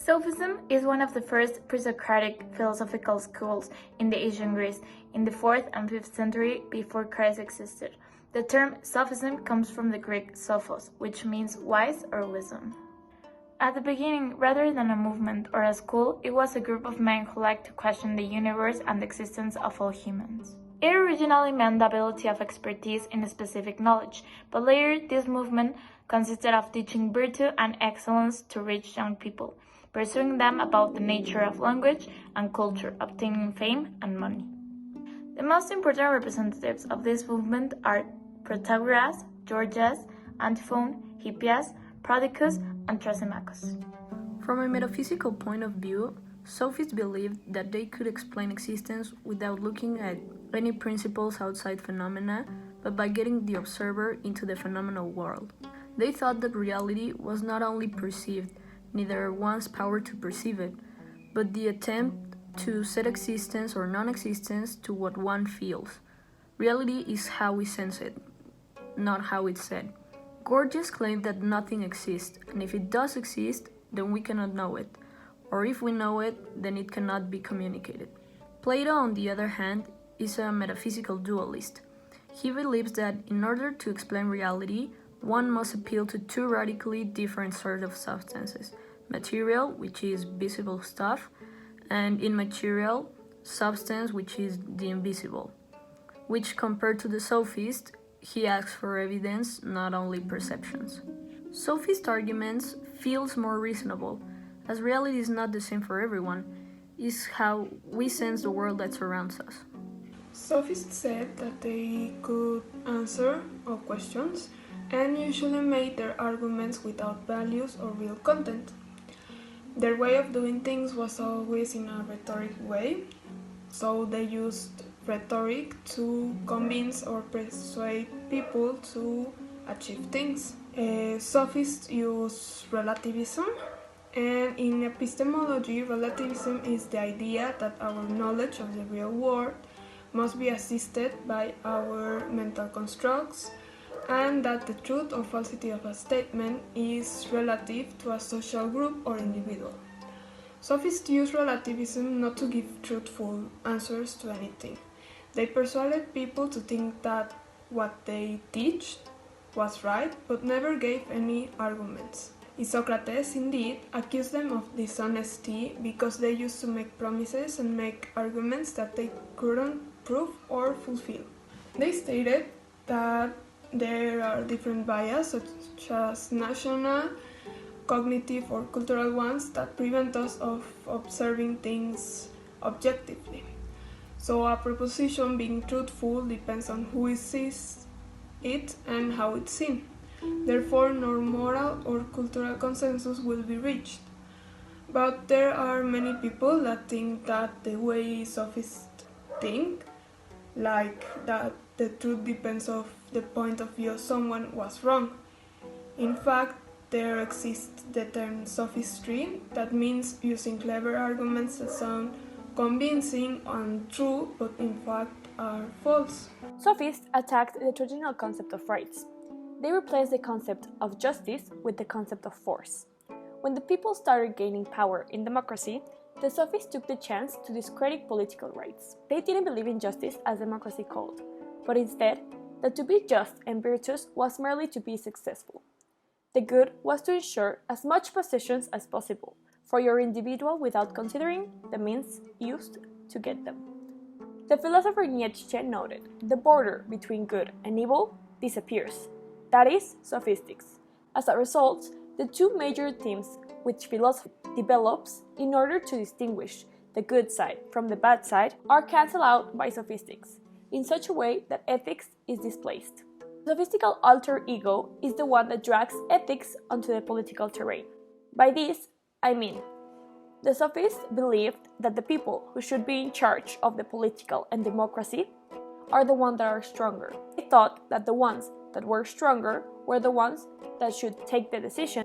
Sophism is one of the first pre-Socratic philosophical schools in the ancient Greece in the 4th and 5th century before Christ existed. The term sophism comes from the Greek sophos, which means wise or wisdom. At the beginning, rather than a movement or a school, it was a group of men who liked to question the universe and the existence of all humans. It originally meant the ability of expertise in a specific knowledge, but later this movement consisted of teaching virtue and excellence to rich young people, persuading them about the nature of language and culture, obtaining fame and money. The most important representatives of this movement are Protagoras, Gorgias, Antiphon, Hippias, Prodicus, and Thrasymachus. From a metaphysical point of view, Sophists believed that they could explain existence without looking at any principles outside phenomena, but by getting the observer into the phenomenal world. They thought that reality was not only perceived, neither one's power to perceive it, but the attempt to set existence or non-existence to what one feels. Reality is how we sense it, not how it's said. Gorgias claimed that nothing exists, and if it does exist, then we cannot know it, or if we know it, then it cannot be communicated. Plato, on the other hand, is a metaphysical dualist. He believes that in order to explain reality, one must appeal to two radically different sorts of substances: material, which is visible stuff, and immaterial, substance, which is the invisible, which, compared to the sophist, he asks for evidence, not only perceptions. Sophist arguments feels more reasonable, as reality is not the same for everyone, it's how we sense the world that surrounds us. Sophists said that they could answer all questions and usually made their arguments without values or real content. Their way of doing things was always in a rhetoric way, so they used rhetoric to convince or persuade people to achieve things. Sophists use relativism, and in epistemology, relativism is the idea that our knowledge of the real world must be assisted by our mental constructs, and that the truth or falsity of a statement is relative to a social group or individual. Sophists use relativism not to give truthful answers to anything. They persuaded people to think that what they teach was right, but never gave any arguments. Isocrates, indeed, accused them of dishonesty because they used to make promises and make arguments that they couldn't prove or fulfill. They stated that there are different biases, such as national, cognitive, or cultural ones, that prevent us of observing things objectively. So a proposition being truthful depends on who sees it and how it's seen. Therefore, no moral or cultural consensus will be reached. But there are many people that think that the way sophists think, like that the truth depends on the point of view of someone, was wrong. In fact, there exists the term sophistry, that means using clever arguments that sound convincing and true, but in fact are false. Sophists attacked the traditional concept of rights. They replaced the concept of justice with the concept of force. When the people started gaining power in democracy, the Sophists took the chance to discredit political rights. They didn't believe in justice as democracy called, but instead that to be just and virtuous was merely to be successful. The good was to ensure as much possessions as possible for your individual without considering the means used to get them. The philosopher Nietzsche noted, the border between good and evil disappears. That is sophistics. As a result, the two major themes which philosophy develops in order to distinguish the good side from the bad side are cancelled out by sophistics, in such a way that ethics is displaced. The sophistical alter ego is the one that drags ethics onto the political terrain. By this, I mean, the sophists believed that the people who should be in charge of the political and democracy are the ones that are stronger. They thought that the ones that were stronger were the ones that should take the decision,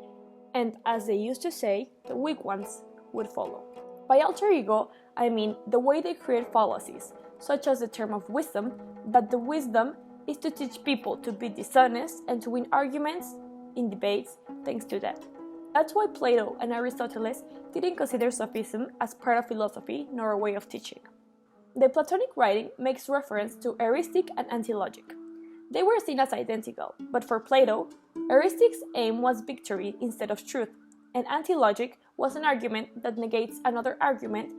and as they used to say, the weak ones would follow. By alter ego, I mean the way they create fallacies, such as the term of wisdom, that the wisdom is to teach people to be dishonest and to win arguments in debates thanks to that. That's why Plato and Aristotle didn't consider sophism as part of philosophy nor a way of teaching. The Platonic writing makes reference to heuristic and antilogic. They were seen as identical, but for Plato, heuristic's aim was victory instead of truth, and antilogic was an argument that negates another argument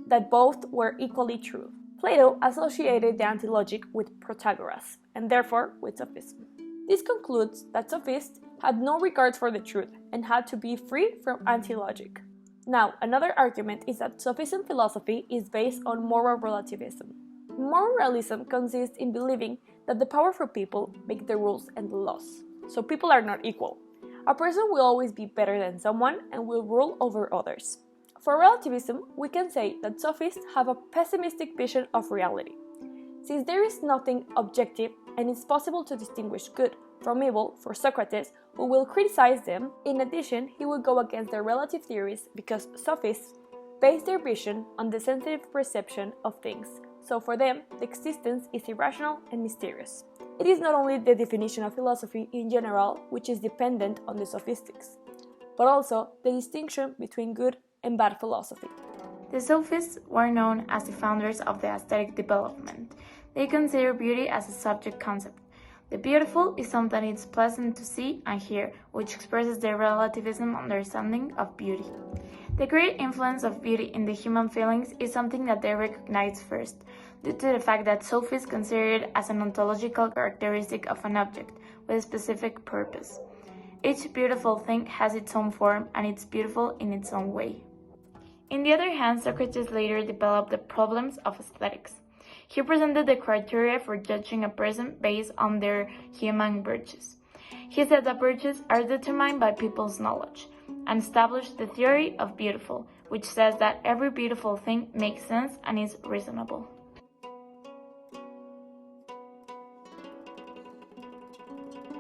that both were equally true. Plato associated the antilogic with Protagoras, and therefore with sophism. This concludes that sophists had no regard for the truth and had to be free from antilogic. Now, another argument is that sophism philosophy is based on moral relativism. Moral realism consists in believing that the powerful people make the rules and the laws, so people are not equal. A person will always be better than someone and will rule over others. For relativism, we can say that sophists have a pessimistic vision of reality. Since there is nothing objective and it's possible to distinguish good from evil for Socrates, who will criticize them, in addition, he will go against their relative theories because sophists base their vision on the sensitive perception of things. So for them, the existence is irrational and mysterious. It is not only the definition of philosophy in general which is dependent on the sophistics, but also the distinction between good and bad philosophy. The Sophists were known as the founders of the aesthetic development. They consider beauty as a subject concept. The beautiful is something that is pleasant to see and hear, which expresses their relativism understanding of beauty. The great influence of beauty in the human feelings is something that they recognize first, due to the fact that Sophists consider it as an ontological characteristic of an object with a specific purpose. Each beautiful thing has its own form and it's beautiful in its own way. On the other hand, Socrates later developed the problems of aesthetics. He presented the criteria for judging a person based on their human virtues. He said that virtues are determined by people's knowledge, and established the theory of beautiful, which says that every beautiful thing makes sense and is reasonable.